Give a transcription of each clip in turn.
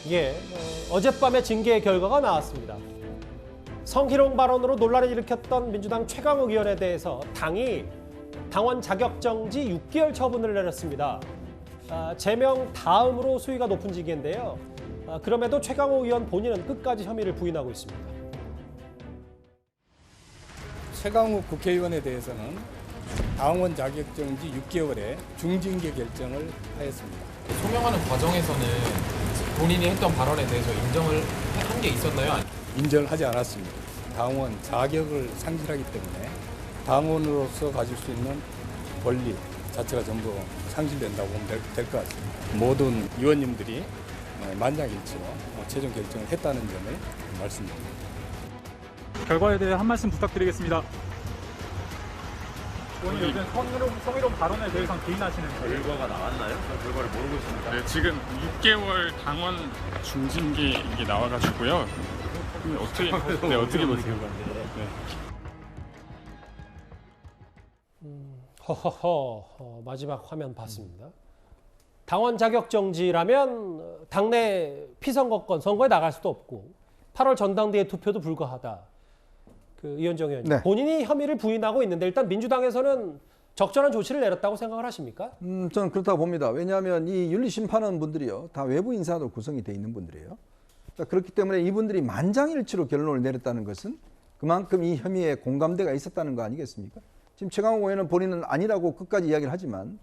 예, 어젯밤에 징계 결과가 나왔습니다. 성희롱 발언으로 논란을 일으켰던 민주당 최강욱 의원에 대해서 당이 당원 자격정지 6개월 처분을 내렸습니다. 제명 다음으로 수위가 높은 징계인데요. 그럼에도 최강욱 의원 본인은 끝까지 혐의를 부인하고 있습니다. 최강욱 국회의원에 대해서는 당원 자격정지 6개월의 중징계 결정을 하였습니다. 소명하는 과정에서는 본인이 했던 발언에 대해서 인정을 한 게 있었나요? 인정을 하지 않았습니다. 당원 자격을 상실하기 때문에 당원으로서 가질 수 있는 권리 자체가 전부 상실된다고 보면 될 것 같습니다. 모든 의원님들이 만장일치로 최종 결정을 했다는 점을 말씀드립니다. 결과에 대해 한 말씀 부탁드리겠습니다. 본인 요즘 성희롱 발언에 대해서는 개인하시는 거예요? 결과가 나왔나요? 저 결과를 모르고 있습니다. 네, 지금 6개월 당원 중징계 이게 나와가지고요. 어떻게 보세요? 네. 마지막 화면 봤습니다. 당원 자격정지라면 당내 피선거권 선거에 나갈 수도 없고 8월 전당대회 투표도 불가하다. 이현정 의원님, 네. 본인이 혐의를 부인하고 있는데 일단 민주당에서는 적절한 조치를 내렸다고 생각을 하십니까? 저는 그렇다고 봅니다. 왜냐하면 이 윤리심판원 분들이요, 다 외부 인사로 구성이 돼 있는 분들이에요. 그렇기 때문에 이분들이 만장일치로 결론을 내렸다는 것은 그만큼 이 혐의에 공감대가 있었다는 거 아니겠습니까? 지금 최강욱 의원은 본인은 아니라고 끝까지 이야기를 하지만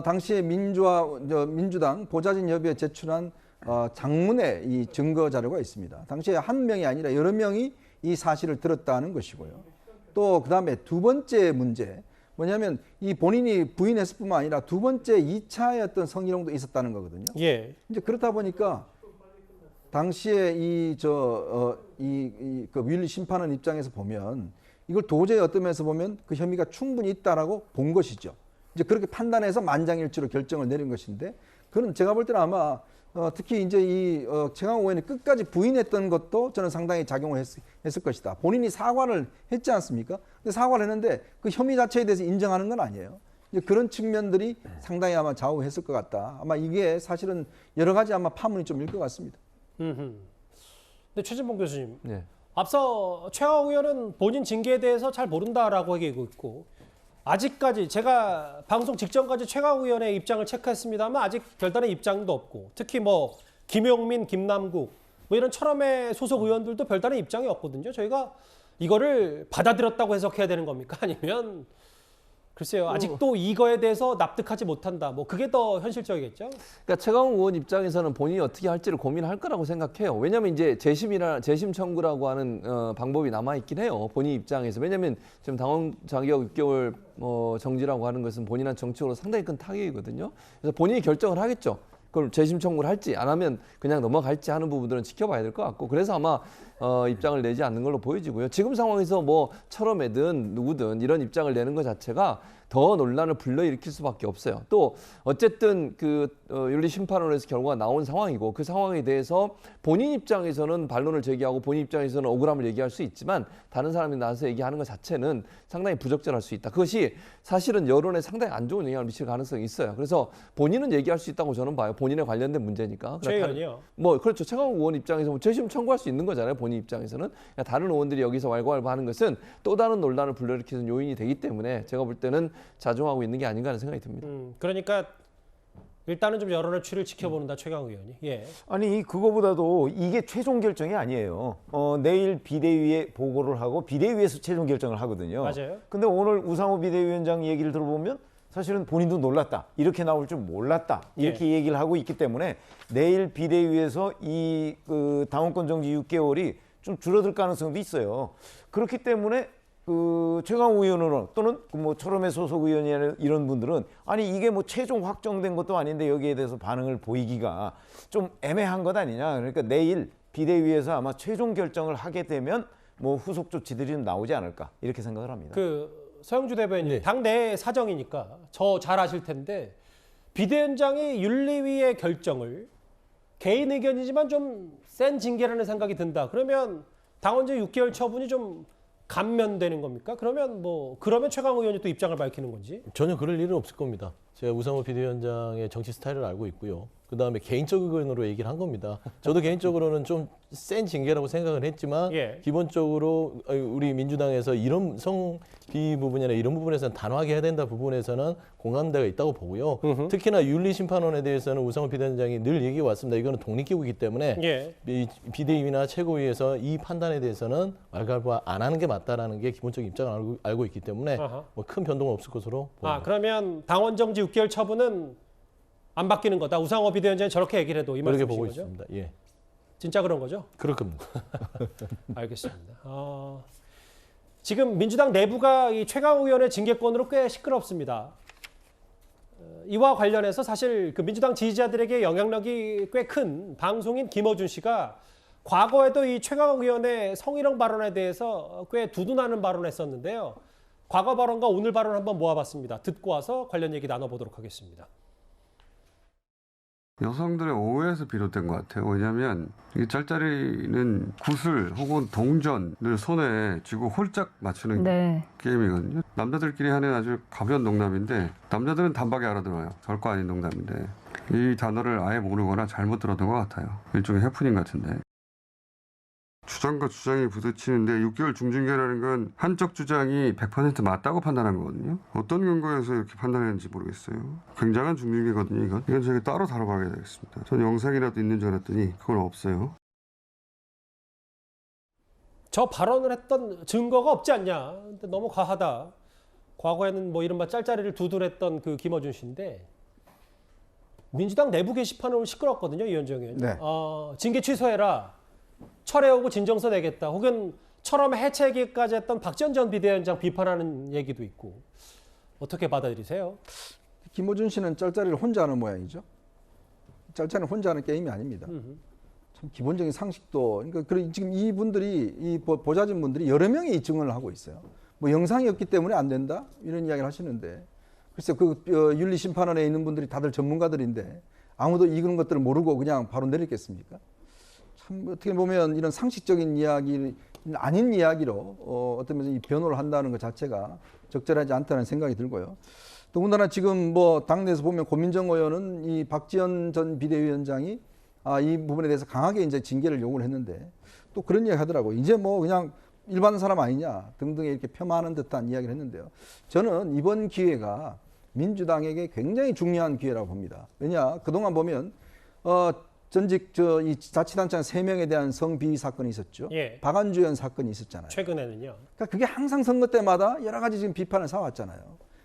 당시에 민주당 보좌진 협의회 제출한 장문의 이 증거 자료가 있습니다. 당시에 한 명이 아니라 여러 명이 이 사실을 들었다는 것이고요. 또 그다음에 두 번째 문제 뭐냐면 이 본인이 부인했을 뿐만 아니라 두 번째 2차의 어떤 성희롱도 있었다는 거거든요. 예. 이제 그렇다 보니까 당시에 그 윤리 심판원 입장에서 보면 이걸 도저히 어떤 면에서 보면 그 혐의가 충분히 있다라고 본 것이죠. 이제 그렇게 판단해서 만장일치로 결정을 내린 것인데 그는 제가 볼 때는 아마 특히 이제 이 최강욱 의원이 끝까지 부인했던 것도 저는 상당히 작용을 했을 것이다. 본인이 사과를 했지 않습니까? 근데 사과를 했는데 그 혐의 자체에 대해서 인정하는 건 아니에요. 이제 그런 측면들이 상당히 아마 좌우했을 것 같다. 아마 이게 사실은 여러 가지 아마 파문이 좀 일 것 같습니다. 근데 최진봉 교수님, 네. 앞서 최강욱 의원은 본인 징계에 대해서 잘 모른다라고 얘기하고 있고 아직까지 제가 방송 직전까지 최강욱 의원의 입장을 체크했습니다만 아직 별다른 입장도 없고 특히 뭐 김용민, 김남국 뭐 이런 철험의 소속 의원들도 별다른 입장이 없거든요. 저희가 이거를 받아들였다고 해석해야 되는 겁니까? 아니면 글쎄요. 아직도 이거에 대해서 납득하지 못한다. 뭐 그게 더 현실적이겠죠? 그러니까 최강욱 의원 입장에서는 본인이 어떻게 할지를 고민할 거라고 생각해요. 왜냐하면 이제 재심 청구라고 하는 방법이 남아 있긴 해요. 본인 입장에서. 왜냐하면 지금 당원 자격 6개월 정지라고 하는 것은 본인한 정치적으로 상당히 큰 타격이거든요. 그래서 본인이 결정을 하겠죠. 그걸 재심 청구를 할지 안 하면 그냥 넘어갈지 하는 부분들은 지켜봐야 될 것 같고 그래서 아마 입장을 내지 않는 걸로 보여지고요. 지금 상황에서 뭐 철험이든 누구든 이런 입장을 내는 것 자체가 더 논란을 불러일으킬 수밖에 없어요. 또 어쨌든 윤리심판원에서 결과가 나온 상황이고 그 상황에 대해서 본인 입장에서는 반론을 제기하고 본인 입장에서는 억울함을 얘기할 수 있지만 다른 사람이 나와서 얘기하는 것 자체는 상당히 부적절할 수 있다. 그것이 사실은 여론에 상당히 안 좋은 영향을 미칠 가능성이 있어요. 그래서 본인은 얘기할 수 있다고 저는 봐요. 본인에 관련된 문제니까. 최 의원이요? 뭐 그렇죠. 최강욱 의원 입장에서 뭐 재심 청구할 수 있는 거잖아요. 본인 입장에서는. 다른 의원들이 여기서 왈가왈부하는 것은 또 다른 논란을 불러일으키는 요인이 되기 때문에 제가 볼 때는 자중하고 있는 게 아닌가 하는 생각이 듭니다. 그러니까 일단은 좀 여론의 추이를 지켜보는다. 최강욱 의원이. 예. 아니 그거보다도 이게 최종 결정이 아니에요. 내일 비대위에 보고를 하고 비대위에서 최종 결정을 하거든요. 맞아요. 근데 오늘 우상호 비대위원장 얘기를 들어보면 사실은 본인도 놀랐다. 이렇게 나올 줄 몰랐다. 이렇게 얘기를 하고 있기 때문에 내일 비대위에서 이 당원권 정지 6개월이 좀 줄어들 가능성도 있어요. 그렇기 때문에 최강욱 의원은 또는 뭐 철험의 소속 의원이나 이런 분들은 아니 이게 뭐 최종 확정된 것도 아닌데 여기에 대해서 반응을 보이기가 좀 애매한 것 아니냐. 그러니까 내일 비대위에서 아마 최종 결정을 하게 되면 뭐 후속 조치들이 좀 나오지 않을까 이렇게 생각을 합니다. 서영주 대변인, 당내 사정이니까 저 잘 아실 텐데 비대위원장이 윤리위의 결정을 개인 의견이지만 좀 센 징계라는 생각이 든다. 그러면 당원제 6개월 처분이 좀 감면되는 겁니까? 그러면 최강 의원이 또 입장을 밝히는 건지? 전혀 그럴 일은 없을 겁니다. 제가 우상호 비대위원장의 정치 스타일을 알고 있고요. 그다음에 개인적 의견으로 얘기를 한 겁니다. 저도 개인적으로는 좀 센 징계라고 생각을 했지만 예. 기본적으로 우리 민주당에서 이런 성비 부분이나 이런 부분에서는 단호하게 해야 된다 부분에서는 공감대가 있다고 보고요. 특히나 윤리심판원에 대해서는 우상호 비대위원장이 늘 얘기해 왔습니다. 이거는 독립기구이기 때문에 예. 이 비대위나 최고위에서 이 판단에 대해서는 왈가왈부 안 하는 게 맞다라는 게 기본적인 입장을 알고 있기 때문에 아하. 뭐 큰 변동은 없을 것으로 보입니다. 그러면 당원 정지 6개월 처분은 안 바뀌는 거다. 우상호 비대위원장이 저렇게 얘기를 해도 이 그렇게 말씀이신 보고 거죠? 있습니다. 예, 진짜 그런 거죠? 그럴 겁니다. 알겠습니다. 지금 민주당 내부가 이 최강 의원의 징계권으로 꽤 시끄럽습니다. 이와 관련해서 사실 그 민주당 지지자들에게 영향력이 꽤 큰 방송인 김어준 씨가 과거에도 이 최강 의원의 성희롱 발언에 대해서 꽤 두둔하는 발언을 했었는데요. 과거 발언과 오늘 발언 한번 모아봤습니다. 듣고 와서 관련 얘기 나눠보도록 하겠습니다. 여성들의 오해에서 비롯된 것 같아요. 왜냐하면 이 짤짤이는 구슬 혹은 동전을 손에 쥐고 홀짝 맞추는 게임이거든요. 남자들끼리 하는 아주 가벼운 농담인데 남자들은 단박에 알아들어요. 별거 아닌 농담인데 이 단어를 아예 모르거나 잘못 들었던 것 같아요. 일종의 해프닝 같은데. 주장과 주장이 부딪히는데 6개월 중징계라는 건 한쪽 주장이 100% 맞다고 판단한 거거든요. 어떤 근거에서 이렇게 판단했는지 모르겠어요. 굉장한 중징계거든요. 이건 저희가 따로 다뤄봐야 되겠습니다. 전 영상이라도 있는 줄 알았더니 그건 없어요. 저 발언을 했던 증거가 없지 않냐. 근데 너무 과하다. 과거에는 뭐 이른바 짤짤이를 두둔했던 그 김어준 씨인데 민주당 내부 게시판은 오늘 시끄럽거든요. 이현정 의원. 네. 징계 취소해라. 철회하고 진정서 내겠다. 혹은 처럼 해체하기까지 했던 박지원 전 비대위원장 비판하는 얘기도 있고. 어떻게 받아들이세요? 김어준 씨는 짤짤이를 혼자 하는 모양이죠. 짤짤이는 혼자 하는 게임이 아닙니다. 참 기본적인 상식도 그러니까 지금 이분들이 이 보좌진 분들이 여러 명이 이 증언을 하고 있어요. 뭐 영상이 없기 때문에 안 된다 이런 이야기를 하시는데 글쎄 윤리심판원에 있는 분들이 다들 전문가들인데 아무도 이런 것들을 모르고 그냥 바로 내렸겠습니까? 참 어떻게 보면 이런 상식적인 이야기 아닌 이야기로 어떤 면에서 이 변호를 한다는 것 자체가 적절하지 않다는 생각이 들고요. 더군다나 지금 뭐 당내에서 보면 고민정 의원은 이 박지원 전 비대위원장이 이 부분에 대해서 강하게 이제 징계를 요구를 했는데 또 그런 이야기 하더라고요. 이제 뭐 그냥 일반 사람 아니냐 등등 이렇게 폐마하는 듯한 이야기를 했는데요. 저는 이번 기회가 민주당에게 굉장히 중요한 기회라고 봅니다. 왜냐 그동안 보면 전직 이 자치단체 3명에 대한 성비위 사건이 있었죠. 예. 박안주 의원 사건이 있었잖아요. 최근에는요. 그러니까 그게 항상 선거 때마다 여러 가지 지금 비판을 사왔잖아요.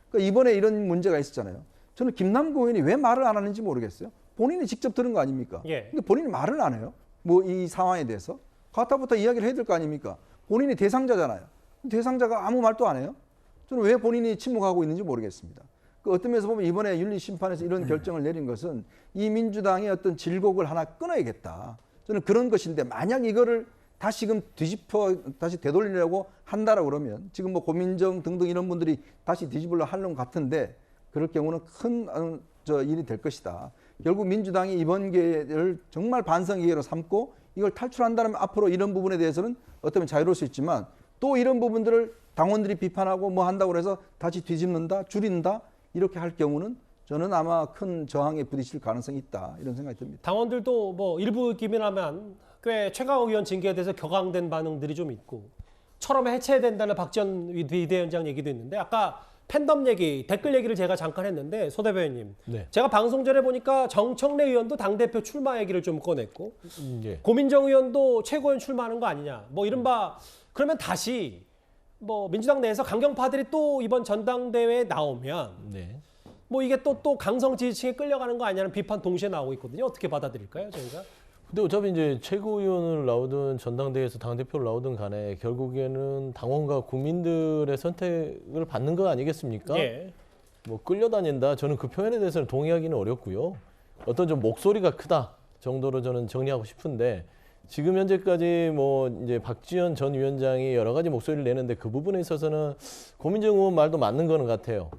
그러니까 이번에 이런 문제가 있었잖아요. 저는 김남국 의원이 왜 말을 안 하는지 모르겠어요. 본인이 직접 들은 거 아닙니까? 예. 근데 본인이 말을 안 해요. 뭐 이 상황에 대해서. 가타부터 이야기를 해야 될 거 아닙니까? 본인이 대상자잖아요. 대상자가 아무 말도 안 해요. 저는 왜 본인이 침묵하고 있는지 모르겠습니다. 그 어떤 면에서 보면 이번에 윤리심판에서 이런 결정을 내린 것은 이 민주당의 어떤 질곡을 하나 끊어야겠다. 저는 그런 것인데 만약 이거를 다시금 다시 되돌리려고 한다라고 그러면 지금 뭐 고민정 등등 이런 분들이 다시 뒤집으려 하는 것 같은데 그럴 경우는 큰 일이 될 것이다. 결국 민주당이 이번 기회를 정말 반성 기회로 삼고 이걸 탈출한다면 앞으로 이런 부분에 대해서는 어쩌면 자유로울 수 있지만 또 이런 부분들을 당원들이 비판하고 뭐 한다고 해서 다시 뒤집는다, 줄인다 이렇게 할 경우는 저는 아마 큰 저항에 부딪힐 가능성이 있다 이런 생각이 듭니다. 당원들도 뭐 일부 기민하면 꽤 최강 의원 징계에 대해서 격앙된 반응들이 좀 있고 처럼 해체해야 된다는 박지원 비대위원장 얘기도 있는데 아까 팬덤 얘기, 댓글 얘기를 제가 잠깐 했는데 소 대변인님 네. 제가 방송 전에 보니까 정청래 의원도 당대표 출마 얘기를 좀 꺼냈고 예. 고민정 의원도 최고위원 출마하는 거 아니냐 뭐 이른바 그러면 다시 뭐 민주당 내에서 강경파들이 또 이번 전당대회에 나오면 네. 뭐 이게 또 강성 지지층에 끌려가는 거 아니냐는 비판 동시에 나오고 있거든요. 어떻게 받아들일까요, 저희가? 근데 어차피 이제 최고위원을 나오든 전당대회에서 당대표를 나오든 간에 결국에는 당원과 국민들의 선택을 받는 거 아니겠습니까? 예. 뭐 끌려다닌다. 저는 그 표현에 대해서는 동의하기는 어렵고요. 어떤 좀 목소리가 크다 정도로 저는 정리하고 싶은데 지금 현재까지 뭐 이제 박지원 전 위원장이 여러 가지 목소리를 내는데 그 부분에 있어서는 고민정 의원 말도 맞는 거는 같아요.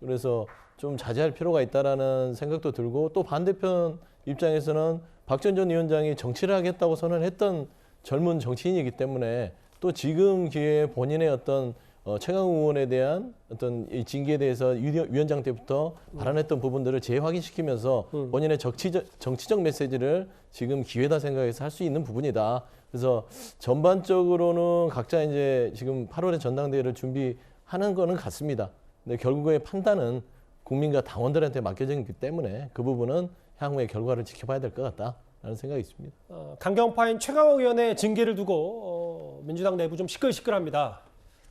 그래서 좀 자제할 필요가 있다라는 생각도 들고 또 반대편 입장에서는 박지원 전 위원장이 정치를 하겠다고 선언했던 젊은 정치인이기 때문에 또 지금 기회에 본인의 어떤 최강욱 의원에 대한 어떤 이 징계에 대해서 위원장 때부터 발언했던 부분들을 재확인시키면서 본인의 정치적 메시지를 지금 기회다 생각해서 할 수 있는 부분이다. 그래서 전반적으로는 각자 이제 지금 8월에 전당대회를 준비하는 거는 같습니다. 근데 결국의 판단은 국민과 당원들한테 맡겨져 있기 때문에 그 부분은 향후의 결과를 지켜봐야 될 것 같다라는 생각이 있습니다. 강경파인 최강욱 의원의 징계를 두고 민주당 내부 좀 시끌시끌합니다.